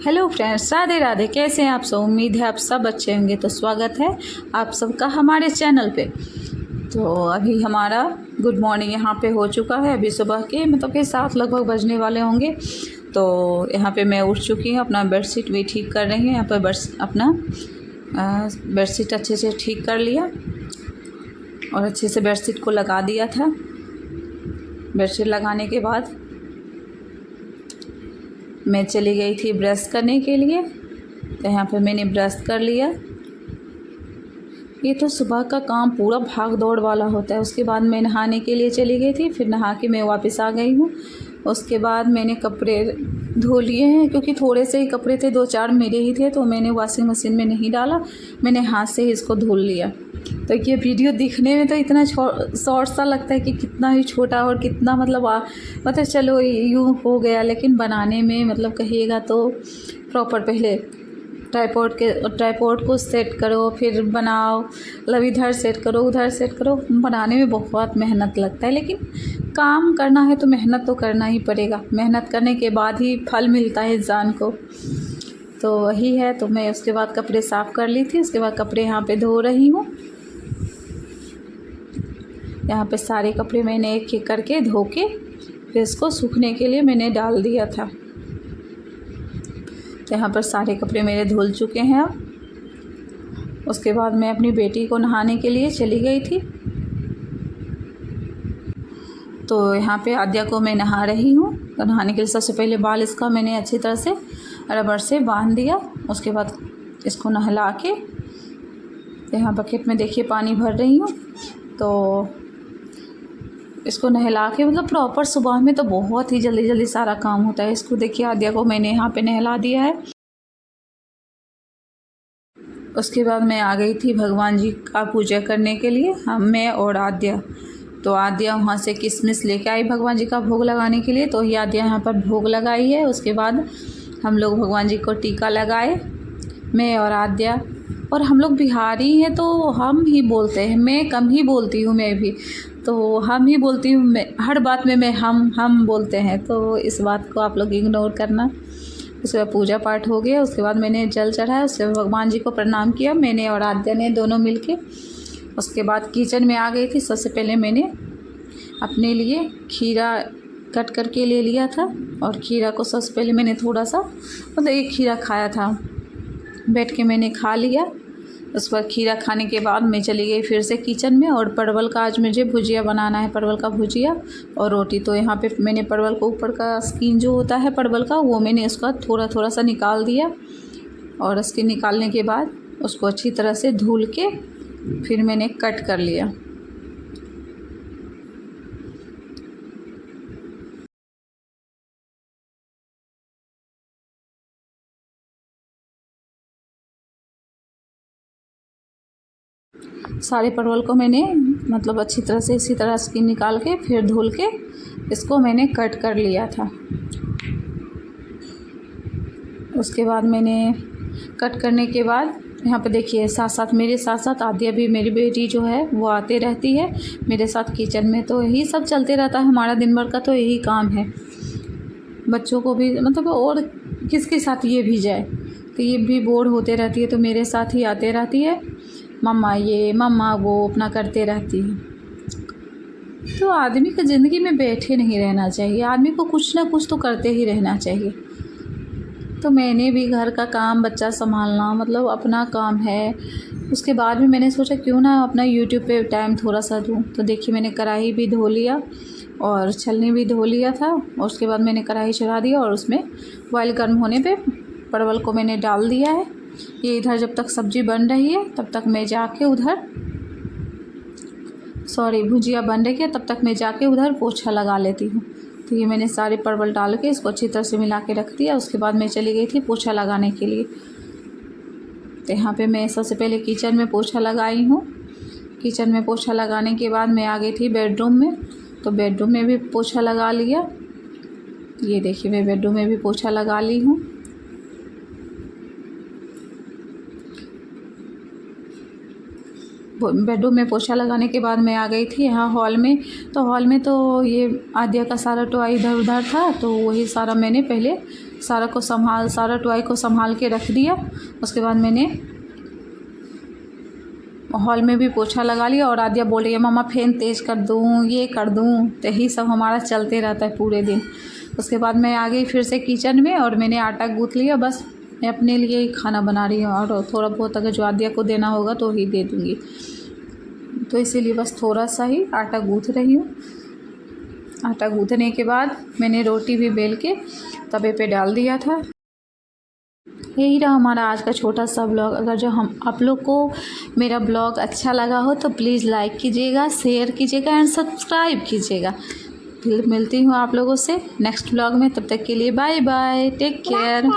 Hello friends, Radhe Radhe. कैसे हैं आप सब? उम्मीद है आप सब अच्छे होंगे। तो स्वागत है आप सबका हमारे चैनल पे। तो अभी हमारा गुड मॉर्निंग यहाँ पे हो चुका है। अभी सुबह के मतलब के 7 लगभग बजने वाले होंगे। तो यहाँ पे मैं उठ चुकी हूँ, अपना बेडशीट भी ठीक कर रही हूँ। यहाँ पर अपना बेडशीट अच्छे से ठीक कर लिया और अच्छे से बेडशीट को लगा दिया था। बेडशीट लगाने के बाद मैं चली गई थी ब्रश करने के लिए। तो यहाँ पे मैंने ब्रश कर लिया। ये तो सुबह का काम पूरा भाग दौड़ वाला होता है। उसके बाद मैं नहाने के लिए चली गई थी, फिर नहा के मैं वापस आ गई हूँ। उसके बाद मैंने कपड़े धो लिए हैं, क्योंकि थोड़े से ही कपड़े थे, 2-4 मेरे ही थे, तो मैंने वॉशिंग मशीन में नहीं डाला, मैंने हाथ से ही इसको धुल लिया। तो ये वीडियो दिखने में तो इतना शॉर्ट सा लगता है कि कितना ही छोटा और कितना मतलब चलो यूँ हो गया, लेकिन बनाने में मतलब कहिएगा तो प्रॉपर पहले ट्राइपॉड को सेट करो, फिर बनाओ, मतलब इधर सेट करो उधर सेट करो। बनाने में बहुत मेहनत लगता है, लेकिन काम करना है तो मेहनत तो करना ही पड़ेगा। मेहनत करने के बाद ही फल मिलता है इंसान को। तो वही है। तो मैं उसके बाद कपड़े साफ़ कर ली थी। उसके बाद कपड़े यहाँ पे धो रही हूँ। यहाँ पे सारे कपड़े मैंने एक एक करके धो के फिर इसको सूखने के लिए मैंने डाल दिया था। तो यहाँ पर सारे कपड़े मेरे धुल चुके हैं। अब उसके बाद मैं अपनी बेटी को नहाने के लिए चली गई थी। तो यहाँ पे आद्या को मैं नहा रही हूँ। तो नहाने के लिए सबसे पहले बाल इसका मैंने अच्छी तरह से रबर से बांध दिया। उसके बाद इसको नहला के यहाँ बकेट में देखिए पानी भर रही हूँ। तो इसको नहला के मतलब प्रॉपर सुबह में तो बहुत ही जल्दी जल्दी सारा काम होता है। इसको देखिए आद्या को मैंने यहाँ पे नहला दिया है। उसके बाद मैं आ गई थी भगवान जी का पूजा करने के लिए, मैं और आद्या। तो आद्या वहाँ से किशमिश लेके आई भगवान जी का भोग लगाने के लिए। तो ही आद्या यहाँ पर भोग लगाई है। उसके बाद हम लोग भगवान जी को टीका लगाए, मैं और आद्या। और हम लोग बिहारी हैं तो हम ही बोलते हैं, मैं कम ही बोलती हूँ, मैं भी तो हम ही बोलती हूँ। मैं हर बात में मैं हम बोलते हैं, तो इस बात को आप लोग इग्नोर करना। उसके बाद पूजा पाठ हो गया। उसके बाद मैंने जल चढ़ाया, उसके बाद भगवान जी को प्रणाम किया, मैंने और आद्या ने दोनों मिलके। उसके बाद किचन में आ गई थी। सबसे पहले मैंने अपने लिए खीरा कट करके ले लिया था। और खीरा को सबसे पहले मैंने थोड़ा सा मतलब एक खीरा खाया था, बैठ के मैंने खा लिया। उस पर खीरा खाने के बाद मैं चली गई फिर से किचन में। और परवल का आज मुझे भुजिया बनाना है, परवल का भुजिया और रोटी। तो यहाँ पे मैंने परवल को ऊपर का स्किन जो होता है परवल का, वो मैंने उसका थोड़ा थोड़ा सा निकाल दिया। और उसके निकालने के बाद उसको अच्छी तरह से धुल के फिर मैंने कट कर लिया। सारे परवल को मैंने मतलब अच्छी तरह से इसी तरह स्किन निकाल के फिर धुल के इसको मैंने कट कर लिया था। उसके बाद मैंने कट करने के बाद यहाँ पे देखिए साथ साथ आद्या भी, मेरी बेटी जो है वो आते रहती है मेरे साथ किचन में। तो यही सब चलते रहता है हमारा दिन भर का, तो यही काम है। बच्चों को भी मतलब और किसके साथ ये भी जाए, तो ये भी बोर होते रहती है, तो मेरे साथ ही आते रहती है, मम्मा ये मम्मा वो अपना करते रहती है। तो आदमी को ज़िंदगी में बैठे नहीं रहना चाहिए, आदमी को कुछ ना कुछ तो करते ही रहना चाहिए। तो मैंने भी घर का काम, बच्चा संभालना मतलब अपना काम है। उसके बाद भी मैंने सोचा क्यों ना अपना यूट्यूब पे टाइम थोड़ा सा दूँ। तो देखिए मैंने कढ़ाई भी धो लिया और छलनी भी धो लिया था। और उसके बाद मैंने कढ़ाई चढ़ा दिया और उसमें बॉयल गर्म होने पे परवल को मैंने डाल दिया है। ये इधर जब तक सब्ज़ी बन रही है तब तक मैं जाके उधर भुजिया बन रही है तब तक मैं जाके उधर पोछा लगा लेती हूँ। तो ये मैंने सारे परवल डाल के इसको अच्छी तरह से मिला के रख दिया। उसके बाद मैं चली गई थी पोछा लगाने के लिए। तो यहाँ पे मैं सबसे पहले किचन में पोछा लगाई हूँ। किचन में पोछा लगाने के बाद मैं आ गई थी बेडरूम में। तो बेडरूम में भी पोछा लगा लिया। ये देखिए मैं बेडरूम में भी पोछा लगा ली हूँ। बेडरूम में पोछा लगाने के बाद मैं आ गई थी यहाँ हॉल में। तो हॉल में तो ये आद्या का सारा टॉय इधर उधर था, तो वही सारा मैंने पहले सारा टॉय को संभाल के रख दिया। उसके बाद मैंने हॉल में भी पोछा लगा लिया और आद्या बोल रही है मम्मा फैन तेज़ कर दूँ, ये कर दूँ, तो यही सब हमारा चलते रहता है पूरे दिन। उसके बाद मैं आ गई फिर से किचन में और मैंने आटा गूँथ लिया। बस मैं अपने लिए ही खाना बना रही हूँ और थोड़ा बहुत अगर जो आद्या को देना होगा तो ही दे दूँगी, तो इसीलिए बस थोड़ा सा ही आटा गूँथ रही हूँ। आटा गूँथने के बाद मैंने रोटी भी बेल के तवे पे डाल दिया था। यही रहा हमारा आज का छोटा सा ब्लॉग। अगर जो आप लोग को मेरा ब्लॉग अच्छा लगा हो तो प्लीज़ लाइक कीजिएगा, शेयर कीजिएगा एंड सब्सक्राइब कीजिएगा। फिर मिलती हूँ आप लोगों से नेक्स्ट ब्लॉग में। तब तक के लिए बाय बाय, टेक केयर।